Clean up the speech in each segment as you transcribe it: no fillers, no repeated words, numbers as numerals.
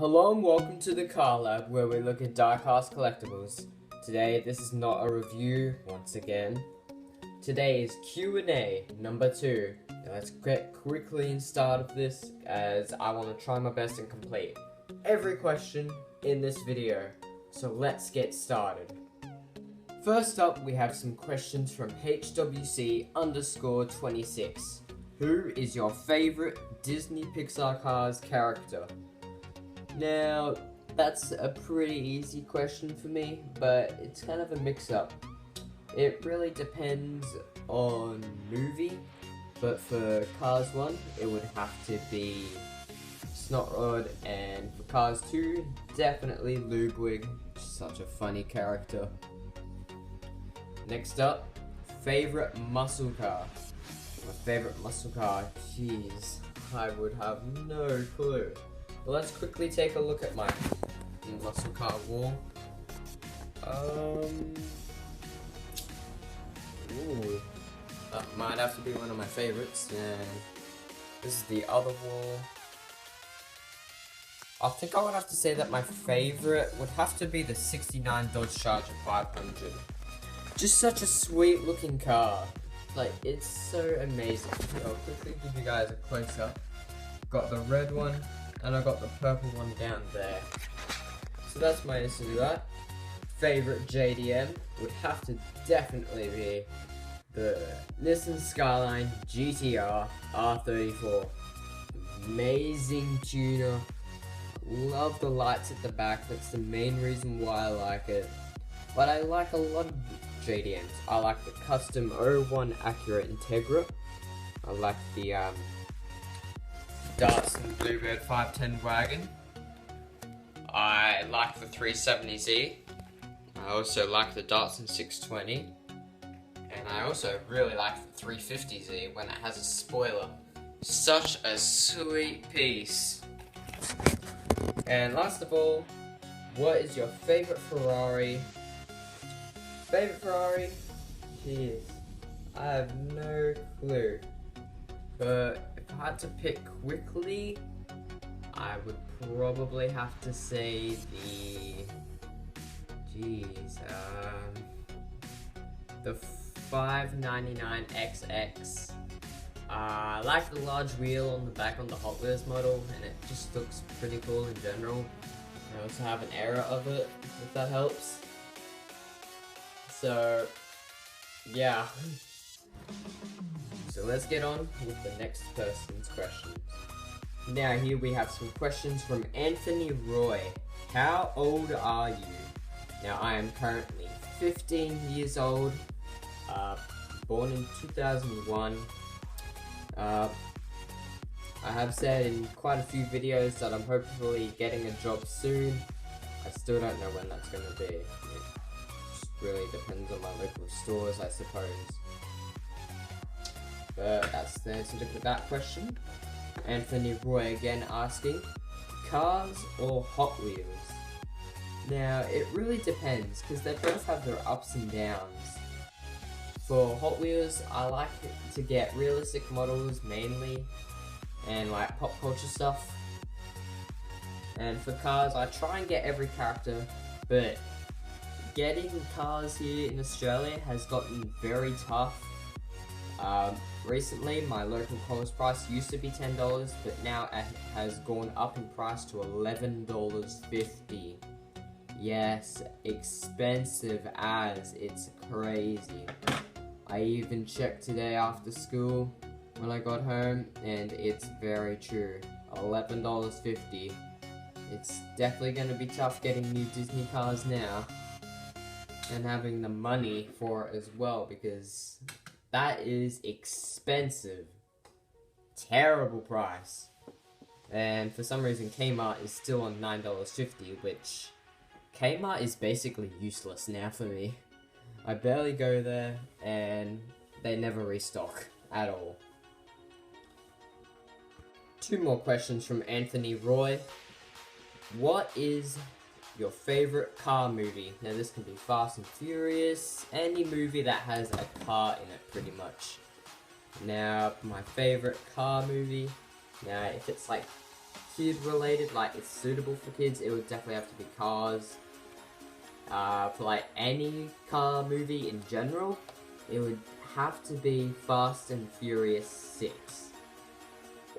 Hello and welcome to the TheCarLab, where we look at die-cast collectibles. Today, this is not a review, once again. Today is Q&A number 2. Now let's get quickly started of this, as I want to try my best and complete every question in this video. So let's get started. First up, we have some questions from HWC_26. Who is your favorite Disney Pixar Cars character? Now, that's a pretty easy question for me, but it's kind of a mix-up. It really depends on movie, but for Cars 1, it would have to be Snotrod, and for Cars 2, definitely Ludwig, such a funny character. Next up, favorite muscle car. My favorite muscle car, jeez, I would have no clue. But let's quickly take a look at my muscle car wall. That might have to be one of my favorites, and this is the other wall. I think I would have to say that my favorite would have to be the 69 Dodge Charger 500. Just such a sweet looking car. Like, it's so amazing. I'll quickly give you guys a close up. Got the red one, and I got the purple one down there. So that's my answer to that. Favorite JDM would have to definitely be the Nissan Skyline GTR R34. Amazing tuner. Love the lights at the back. That's the main reason why I like it. But I like a lot of JDMs. I like the custom 01 Acura Integra. I like the Datsun Bluebird 510 wagon. I like the 370Z. I also like the Datsun 620. And I also really like the 350Z when it has a spoiler. Such a sweet piece. And last of all, what is your favorite Ferrari? Favorite Ferrari? Jeez, I have no clue. But if I had to pick quickly, I would probably have to say the 599XX. I like the large wheel on the back on the Hot Wheels model, and it just looks pretty cool in general. I also have an error of it, if that helps. So, yeah. So let's get on with the next person's questions. Now here we have some questions from Anthony Roy. How old are you? Now I am currently 15 years old, born in 2001. I have said in quite a few videos that I'm hopefully getting a job soon. I still don't know when that's going to be. It just really depends on my local stores, I suppose. But that's the answer to that question. Anthony Roy again asking, cars or Hot Wheels? Now, it really depends, because they both have their ups and downs. For Hot Wheels, I like to get realistic models mainly, and like pop culture stuff. And for cars, I try and get every character, but getting cars here in Australia has gotten very tough. Recently, my local Coles price used to be $10, but now it has gone up in price to $11.50. Yes, expensive as, it's crazy. I even checked today after school when I got home, and it's very true. $11.50. It's definitely going to be tough getting new Disney cars now, and having the money for it as well, because that is expensive. Terrible price. And for some reason Kmart is still on $9.50, which Kmart is basically useless now for me. I barely go there, and they never restock at all. 2 more questions from Anthony Roy. What is your favorite car movie? Now this can be Fast and Furious, any movie that has a car in it pretty much. Now my favorite car movie, now if it's like kid related, like it's suitable for kids, it would definitely have to be Cars. For like any car movie in general, it would have to be Fast and Furious 6.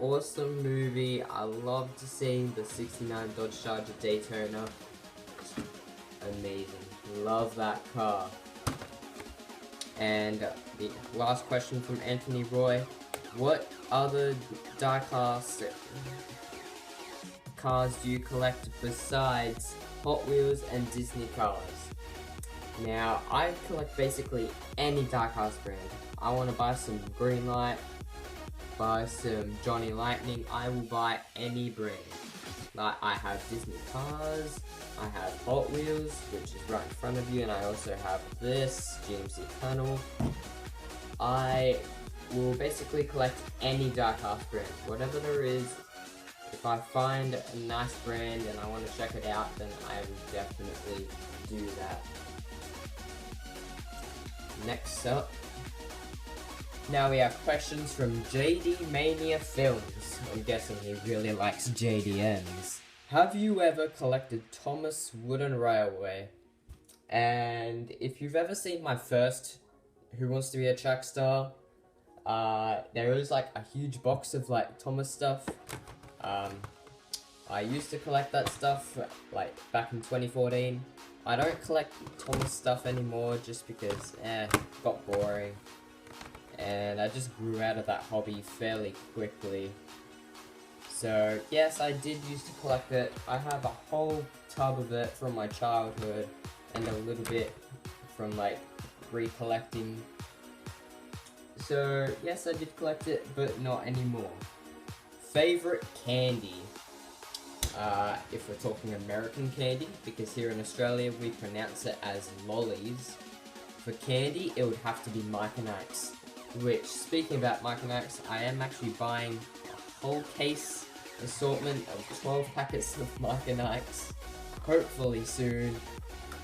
Awesome movie. I loved seeing the 69 Dodge Charger Daytona. Amazing. Love that car. And the last question from Anthony Roy. What other die-cast cars do you collect besides Hot Wheels and Disney cars? Now, I collect basically any die-cast brand. I want to buy some Greenlight, buy some Johnny Lightning, I will buy any brand. Like, I have Disney cars, I have Hot Wheels, which is right in front of you, and I also have this GMC Tunnel. I will basically collect any die-cast brand, whatever there is. If I find a nice brand and I want to check it out, then I will definitely do that. Next up, now we have questions from JD Mania Films. I'm guessing he really likes JDMs. Have you ever collected Thomas Wooden Railway? And if you've ever seen my first Who Wants to Be a Track Star, there is like a huge box of like Thomas stuff. I used to collect that stuff like back in 2014. I don't collect Thomas stuff anymore just because it got boring. And I just grew out of that hobby fairly quickly. So yes, I did used to collect it. I have a whole tub of it from my childhood and a little bit from like recollecting. So yes, I did collect it, but not anymore. Favorite candy? If we're talking American candy, because here in Australia we pronounce it as lollies. For candy, it would have to be Mike and Ike's. Which, speaking about Mike and Ike's, I am actually buying a whole case assortment of 12 packets of Mike and Ike's. Hopefully soon.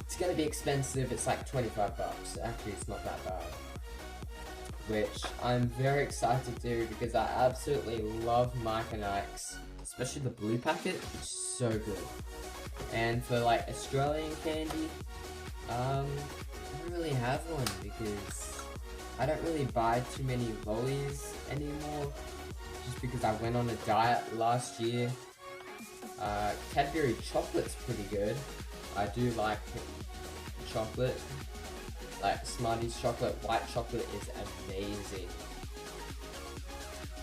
It's gonna be expensive, it's like 25 bucks. Actually, it's not that bad. Which I'm very excited to do because I absolutely love Mike and Ike's. Especially the blue packet, it's so good. And for like Australian candy, I don't really have one because I don't really buy too many lollies anymore. Just because I went on a diet last year. Cadbury chocolate's pretty good. I do like chocolate. Like Smarties chocolate, white chocolate is amazing.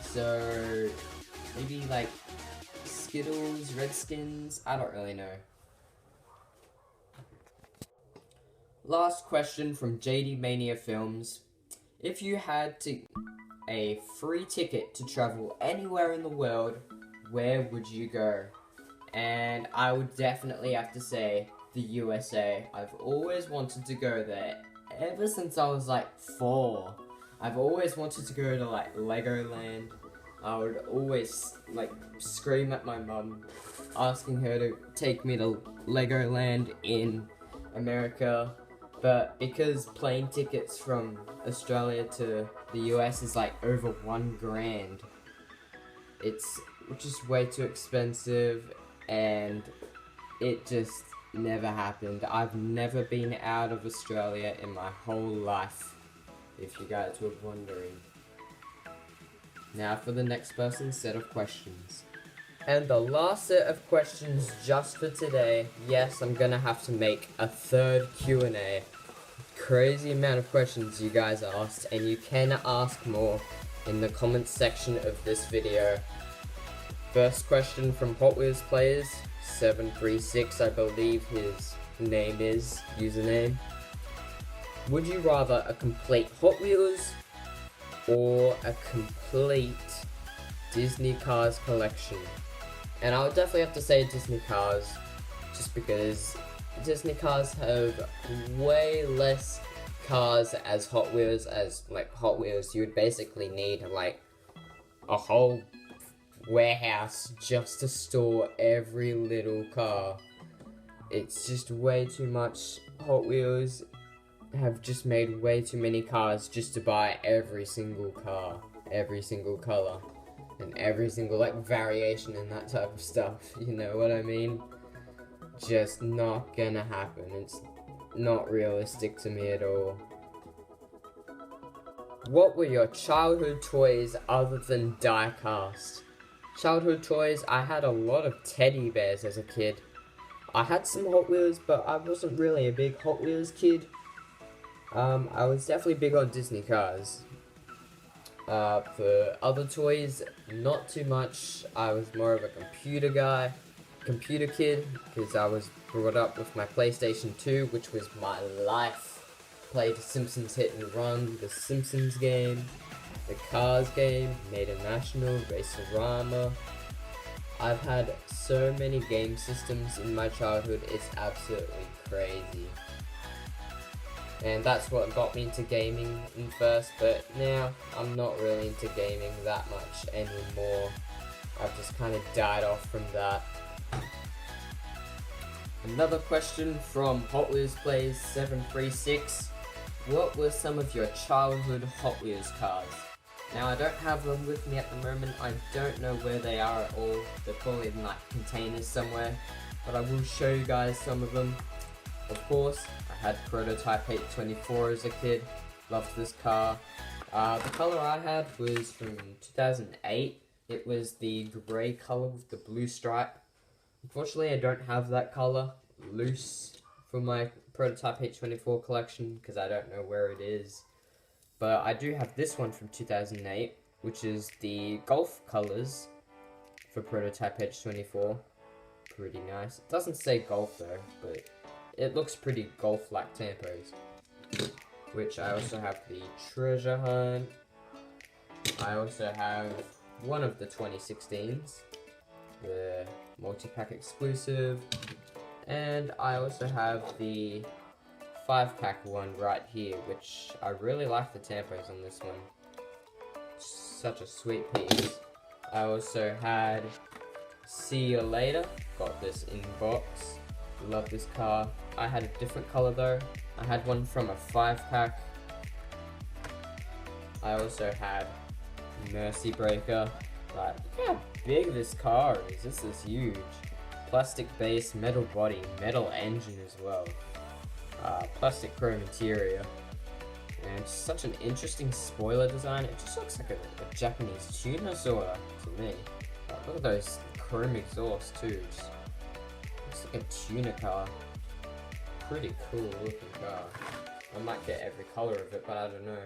So maybe like Skittles, Redskins, I don't really know. Last question from JD Mania Films. If you had a free ticket to travel anywhere in the world, where would you go? And I would definitely have to say the USA. I've always wanted to go there ever since I was like 4. I've always wanted to go to like Legoland. I would always like scream at my mum, asking her to take me to Legoland in America. But because plane tickets from Australia to the US is like over $1,000, it's just way too expensive, and it just never happened. I've never been out of Australia in my whole life, if you guys were wondering. Now for the next person's set of questions. And the last set of questions just for today. Yes, I'm gonna have to make a third Q&A. Crazy amount of questions you guys asked, and you can ask more in the comments section of this video. First question from Hot Wheels Players 736, I believe his name is, username. Would you rather a complete Hot Wheels or a complete Disney Cars collection? And I would definitely have to say Disney Cars, just because Disney Cars have way less cars as Hot Wheels. As like Hot Wheels, you would basically need like a whole warehouse just to store every little car. It's just way too much. Hot Wheels have just made way too many cars just to buy every single car, every single color. and every single like variation and that type of stuff. You know what I mean? Just not gonna happen. It's not realistic to me at all. What were your childhood toys other than die-cast? Childhood toys, I had a lot of teddy bears as a kid. I had some Hot Wheels, but I wasn't really a big Hot Wheels kid. I was definitely big on Disney cars. For other toys, not too much. I was more of a computer kid, because I was brought up with my PlayStation 2, which was my life. Played Simpsons Hit and Run, the Simpsons game, the Cars game, Made a National, Racerama. I've had so many game systems in my childhood, it's absolutely crazy. And that's what got me into gaming in first, but now I'm not really into gaming that much anymore. I've just kind of died off from that. Another question from Hot Wheels Plays 736. What were some of your childhood Hot Wheels cars? Now, I don't have them with me at the moment. I don't know where they are at all. They're probably in like containers somewhere. But I will show you guys some of them. Of course, I had Prototype 824 as a kid. Loved this car. The color I had was from 2008. It was the grey color with the blue stripe. Unfortunately, I don't have that color loose for my Prototype 824 collection because I don't know where it is. But I do have this one from 2008, which is the Golf colors for Prototype H24. Pretty nice. It doesn't say Golf though, but it looks pretty Golf-like tempos. Which I also have the Treasure Hunt. I also have one of the 2016s, the multi-pack exclusive, and I also have the 5-pack one right here, which I really like the tempos on this one. Such a sweet piece. I also had See You Later, got this in box. Love this car. I had a different color though. I had one from a 5-pack. I also had Mercy Breaker. Like, look how big this car is. This is huge. Plastic base, metal body, metal engine as well. Plastic chrome interior. And such an interesting spoiler design. It just looks like a Japanese tuna sorta to me. Look at those chrome exhausts too. Just looks like a tuna car. Pretty cool looking car. I might get every color of it, but I don't know.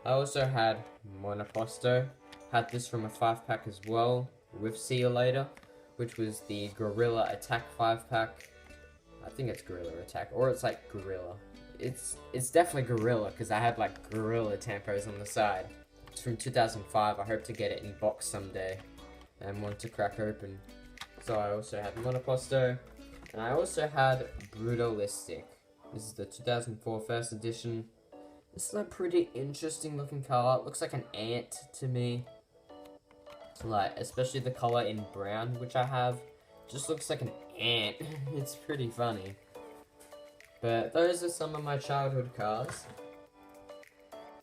I also had Monoposto. Had this from a 5-pack as well, with See You Later, which was the Gorilla Attack 5-pack. I think it's Gorilla Attack, or it's like Gorilla. It's definitely Gorilla, because I had like Gorilla tempos on the side. It's from 2005, I hope to get it in box someday, and want to crack open. So I also had Monoposto, and I also had Brutalistic. This is the 2004 first edition. This is a pretty interesting looking car. It looks like an ant to me. Like, especially the color in brown, which I have. Just looks like an ant. It's pretty funny. But those are some of my childhood cars.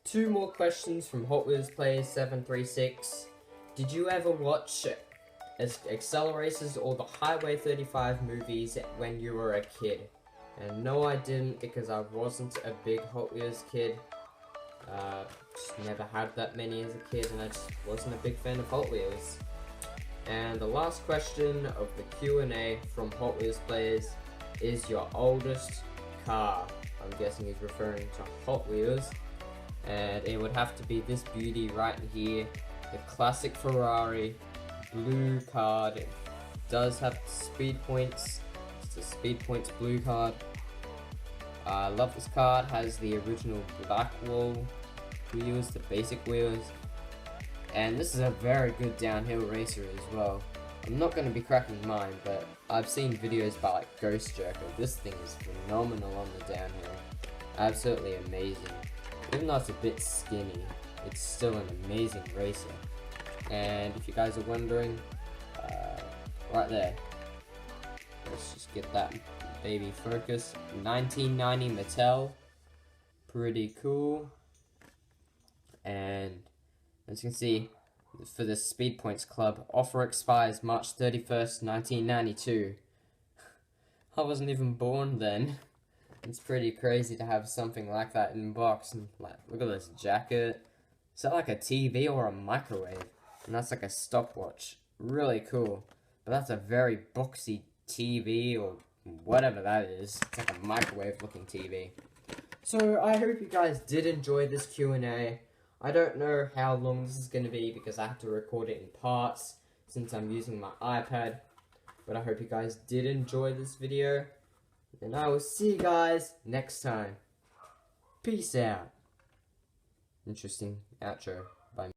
2 more questions from Hot Wheels Plays 736. Did you ever watch Accelerators or the Highway 35 movies when you were a kid? And no, I didn't, because I wasn't a big Hot Wheels kid. Just never had that many as a kid, and I just wasn't a big fan of Hot Wheels. And the last question of the Q&A from Hot Wheels Players is your oldest car. I'm guessing he's referring to Hot Wheels. And it would have to be this beauty right here, the classic Ferrari blue card. It does have speed points. It's a speed points blue card. I love this card. Has the original black wall wheels, the basic wheels, and this is a very good downhill racer as well. I'm not going to be cracking mine, but I've seen videos by like Ghost Jerker. This thing is phenomenal on the downhill. Absolutely amazing. Even though it's a bit skinny, it's still an amazing racer. And if you guys are wondering, right there, let's just get that baby focus. 1990 Mattel, pretty cool. And as you can see, for the Speed Points Club. Offer expires March 31st, 1992. I wasn't even born then. It's pretty crazy to have something like that in a box. And like, look at this jacket. Is that like a TV or a microwave? And that's like a stopwatch. Really cool. But that's a very boxy TV or whatever that is. It's like a microwave looking TV. So I hope you guys did enjoy this Q&A. I don't know how long this is going to be because I have to record it in parts since I'm using my iPad. But I hope you guys did enjoy this video. And I will see you guys next time. Peace out. Interesting outro.